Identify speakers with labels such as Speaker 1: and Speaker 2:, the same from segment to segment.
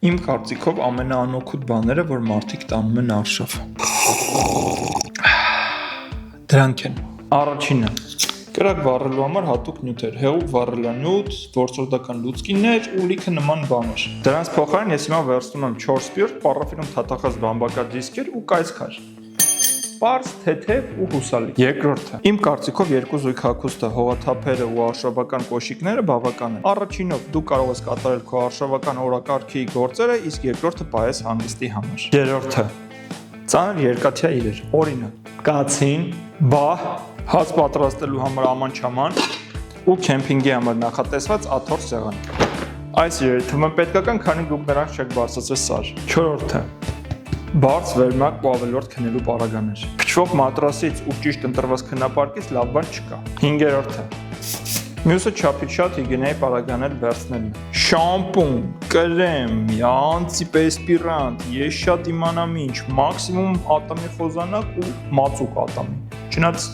Speaker 1: Իմ կարծիքով ամենաանօգուտ բաները, որ մարդիկ տանում են արշավ։ Դրանք են։ Առաջինը՝ կրակ վառելու համար հատուկ նյութեր, հեղուկ վառելանյութ, որսորդական լուծկիներ ու լիքը նման բաներ։ Դրանց փոխարեն ես հիմա վերցնում եմ 4 սպիրտ, պարաֆինում թաթախած բամբակադիսկեր ու կայծքար։ Պարզ, թեթև ու հուսալի։ Երկրորդը։ Իմ կարծիքով երկու զույգ հագուստը, հողաթափերը ու արշավական կոշիկները բավական են։ Առաջինով դու կարող ես կատարել քո արշավական օրակարգի գործերը, իսկ երկրորդը պահես հանգստի համար։ Երրորդը։ Ծանր երկաթյա իրեր, օրինակ՝ կացին, բահ, հաց պատրաստելու համար աման-չաման ու քեմփինգի համար նախատեսված աթոռ սեղան։ Այս իրերը թվում են պետքական, քանի դուք նրանց չեք բարձրացրել սար։ Չորրորդը։ Բարձ վերմակ ու ավելորդ քնելու պարագաներ։ Փչվող մատրասից ու ճիշտ ընտրված քնապարկից լավ բան չկա։ Հինգերորդը։ Մյուսը չափից շատ հիգիենայի պարագաներ վերցնելն է։ Շամպուն, կրեմ, անտիպերսպիրանտ, ես շատ իմանամ ինչ, մաքսիմում ատամի խոզանակ ու մածուկ ատամի։ Չնայած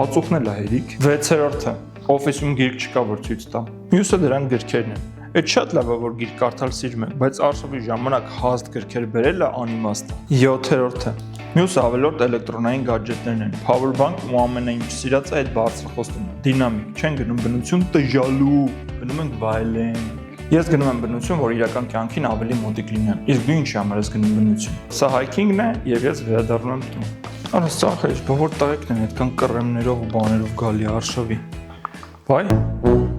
Speaker 1: ածուխն էլ է հերիք։ Վեցերորդը։ Օֆիսում գիրք չկա, որ ցույց տամ։ Մյուսը դրանք գրքերն են։ Այդ շատ լավ է, որ գիրք կարդալ սիրում եմ, բայց արշավի ժամանակ հաստ գրքեր բերելը անիմաստ է։ 7-րդը։ Մյուսը ավելորդ էլեկտրոնային գadgetներն են։ Power bank ու ամենայն սիրածը այդ բարձրախոսն է։ Դինամիկ, չեն գնում բնություն տժալու, գնում ենք վայելեն։ Ես գնում եմ բնություն, որ իրական կյանքին ավելի մոտիկ լինեմ։ Իսկ դու ինչի համար ես գնում բնություն։ Սա հայքինգն է, եւ ես վերադառնում եմ տուն։ Արա սա ինչ, բողոր տղեկն են, այդքան կռեմներով ու բաներով գալի արշավի։ Վայ։